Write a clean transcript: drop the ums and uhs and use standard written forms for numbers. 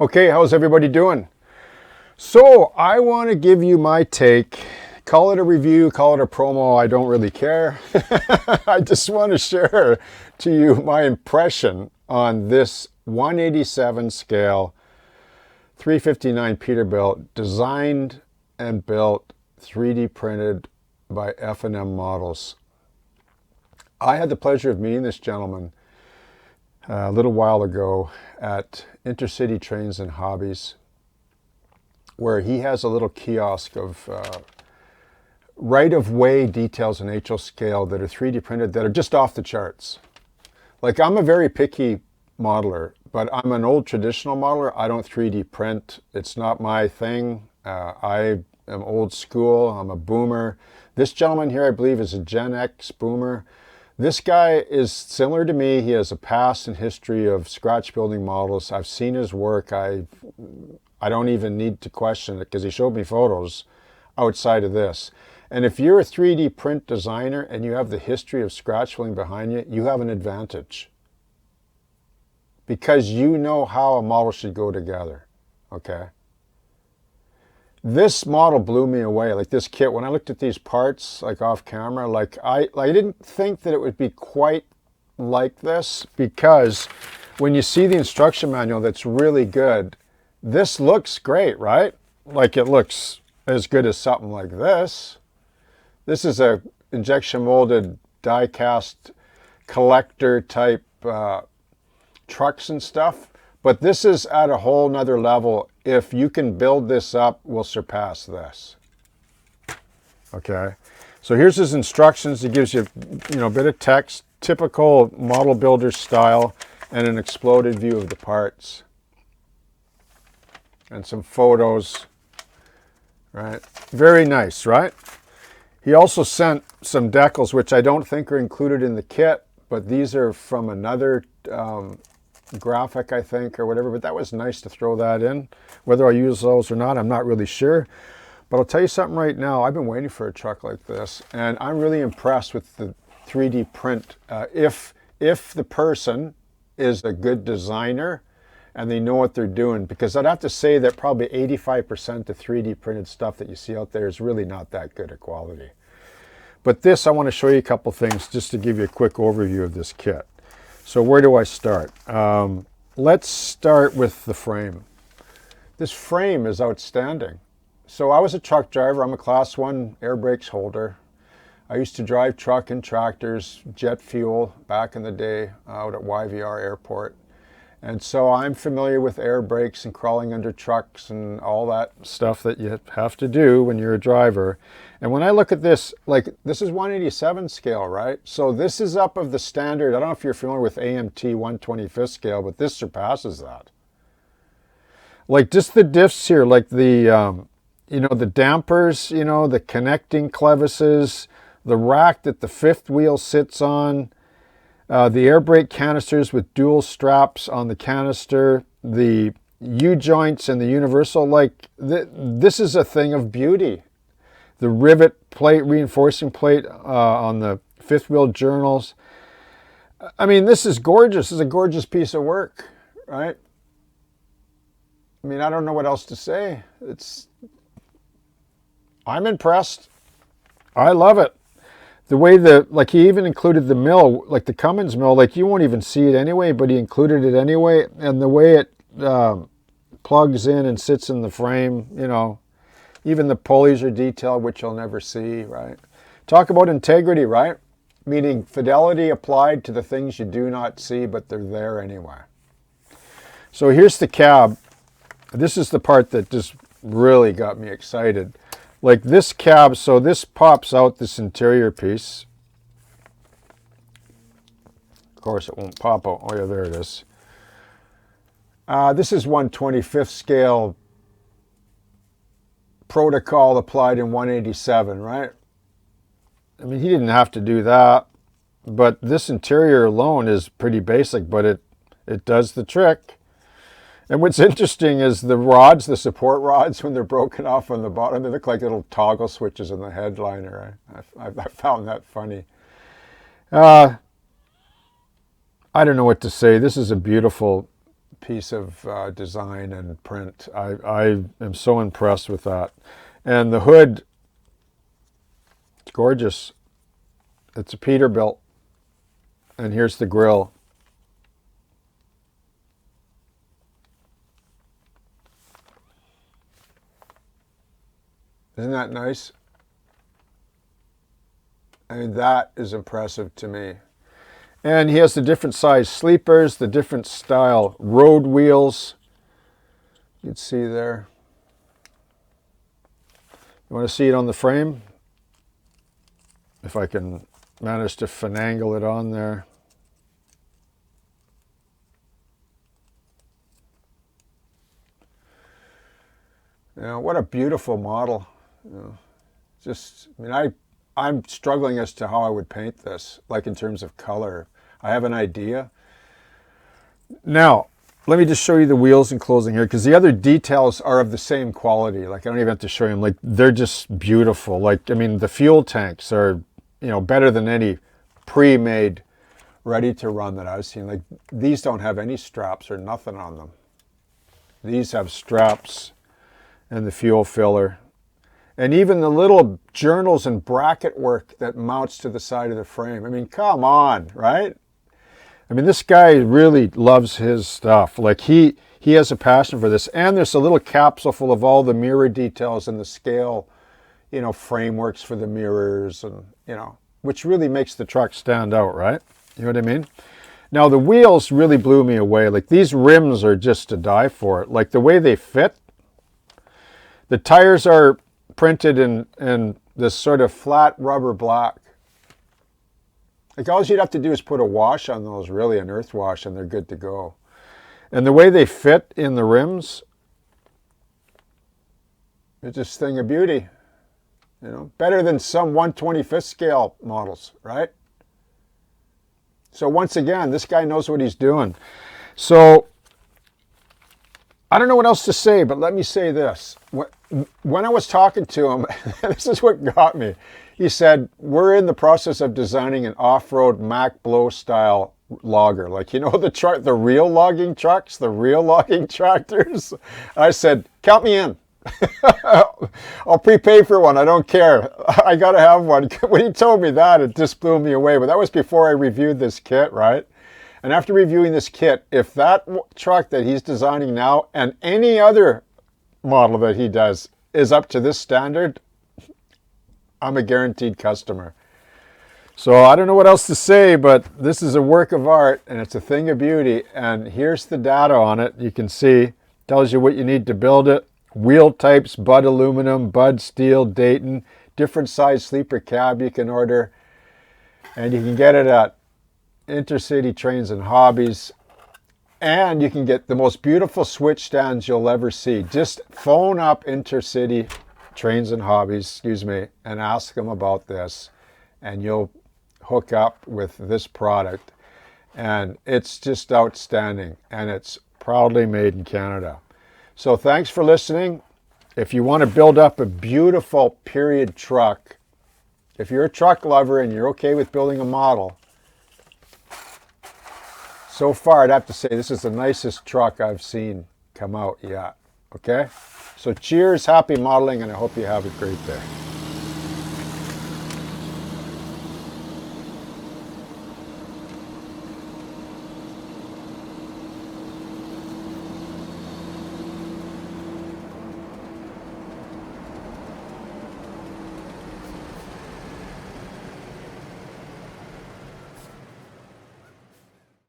Okay, how's everybody doing? So I want to give you my take. Call it a review, call it a promo, I don't really care. I just want to share to you my impression on this 187 scale 359 Peterbilt, designed and built 3D printed by F&M Models. I had the pleasure of meeting this gentleman a little while ago at Intercity Trains and Hobbies, where he has a little kiosk of right-of-way details in HO scale that are 3D printed that are just off the charts. Like, I'm a very picky modeler, but I'm an old traditional modeler. I don't 3D print. It's not my thing. I am old school. I'm a boomer. This gentleman here, I believe, is a Gen X boomer. This guy is similar to me. He has a past and history of scratch building models. I've seen his work. I don't even need to question it because he showed me photos outside of this. And if you're a 3D print designer and you have the history of scratch building behind you, you have an advantage. Because you know how a model should go together, okay? This model blew me away. Like, this kit, when I looked at these parts, like off camera, like I didn't think that it would be quite like this, because when you see the instruction manual that's really good, this looks great, right? Like, it looks as good as something like this. This is a injection molded die cast collector type trucks and stuff, but this is at a whole nother level. If you can build this up, we'll surpass this. Okay, so here's his instructions. He gives you, a bit of text, typical model builder style, and an exploded view of the parts, and some photos. Right, very nice, right? He also sent some decals, which I don't think are included in the kit, but these are from another graphic, I think, or whatever. But that was nice to throw that in. Whether I use those or not, I'm not really sure. But I'll tell you something right now. I've been waiting for a truck like this, and I'm really impressed with the 3D print. If the person is a good designer and they know what they're doing, because I'd have to say that probably 85% of 3D printed stuff that you see out there is really not that good at quality. But this, I want to show you a couple things just to give you a quick overview of this kit. So where do I start? Let's start with the frame. This frame is outstanding. So I was a truck driver. I'm a Class 1 air brakes holder. I used to drive truck and tractors, jet fuel, back in the day out at YVR Airport. And so I'm familiar with air brakes and crawling under trucks and all that stuff that you have to do when you're a driver. And when I look at this, like, this is 187 scale, right? So this is up of the standard. I don't know if you're familiar with AMT 125th scale, but this surpasses that. Like, just the diffs here, like the, the dampers, the connecting clevises, the rack that the fifth wheel sits on, the air brake canisters with dual straps on the canister, the U-joints and the universal, like, this is a thing of beauty. The rivet plate, reinforcing plate on the fifth wheel journals. I mean, this is gorgeous. This is a gorgeous piece of work, right? I mean, I don't know what else to say. I'm impressed. I love it. The way like, he even included the mill, like the Cummins mill, like, you won't even see it anyway, but he included it anyway. And the way it plugs in and sits in the frame, even the pulleys are detailed, which you'll never see, right? Talk about integrity, right? Meaning fidelity applied to the things you do not see, but they're there anyway. So here's the cab. This is the part that just really got me excited. Like, this cab, so this pops out, this interior piece. Of course, it won't pop out. Oh, yeah, there it is. This is 125th scale protocol applied in 187, right? I mean, he didn't have to do that, but this interior alone is pretty basic, but it does the trick. And what's interesting is the rods, the support rods, when they're broken off on the bottom, they look like little toggle switches in the headliner. I found that funny. I don't know what to say. This is a beautiful piece of design and print. I am so impressed with that. And the hood, it's gorgeous. It's a Peterbilt. And here's the grill. Isn't that nice? I mean, that is impressive to me. And he has the different size sleepers, the different style road wheels. You can see there. You want to see it on the frame? If I can manage to finagle it on there. You know, what a beautiful model. You know, just, I mean, I'm struggling as to how I would paint this, like in terms of color. I have an idea. Now, let me just show you the wheels in closing here, because the other details are of the same quality. Like, I don't even have to show you them. Like, they're just beautiful. Like, I mean, the fuel tanks are, you know, better than any pre-made, ready to run that I've seen. Like, these don't have any straps or nothing on them. These have straps and the fuel filler. And even the little journals and bracket work that mounts to the side of the frame. I mean, come on, right? I mean, this guy really loves his stuff. Like, he has a passion for this. And there's a little capsule full of all the mirror details and the scale, you know, frameworks for the mirrors, and, you know, which really makes the truck stand out, right? You know what I mean? Now, the wheels really blew me away. Like, these rims are just to die for. Like, the way they fit. The tires are printed in this sort of flat rubber black. Like, all you'd have to do is put a wash on those, really, an earth wash, and they're good to go. And the way they fit in the rims, it's just a thing of beauty. You know, better than some 1/25th scale models, right? So once again, this guy knows what he's doing. So I don't know what else to say, but let me say this. When I was talking to him, this is what got me. He said, we're in the process of designing an off-road Mac Blow style logger. Like, you know, the real logging trucks, the real logging tractors. I said, count me in. I'll prepay for one. I don't care. I got to have one. When he told me that, it just blew me away. But that was before I reviewed this kit, right? And after reviewing this kit, if that truck that he's designing now and any other model that he does is up to this standard, I'm a guaranteed customer. So I don't know what else to say, but this is a work of art and it's a thing of beauty. And here's the data on it. You can see, tells you what you need to build it. Wheel types, Bud aluminum, Bud steel, Dayton, different size sleeper cab you can order. And you can get it at Intercity Trains and Hobbies, and you can get the most beautiful switch stands you'll ever see. Just phone up Intercity Trains and Hobbies, and ask them about this, and you'll hook up with this product. And it's just outstanding, and it's proudly made in Canada. So thanks for listening. If you want to build up a beautiful period truck, if you're a truck lover and you're okay with building a model, so far, I'd have to say this is the nicest truck I've seen come out yet. Okay? So cheers, happy modeling, and I hope you have a great day.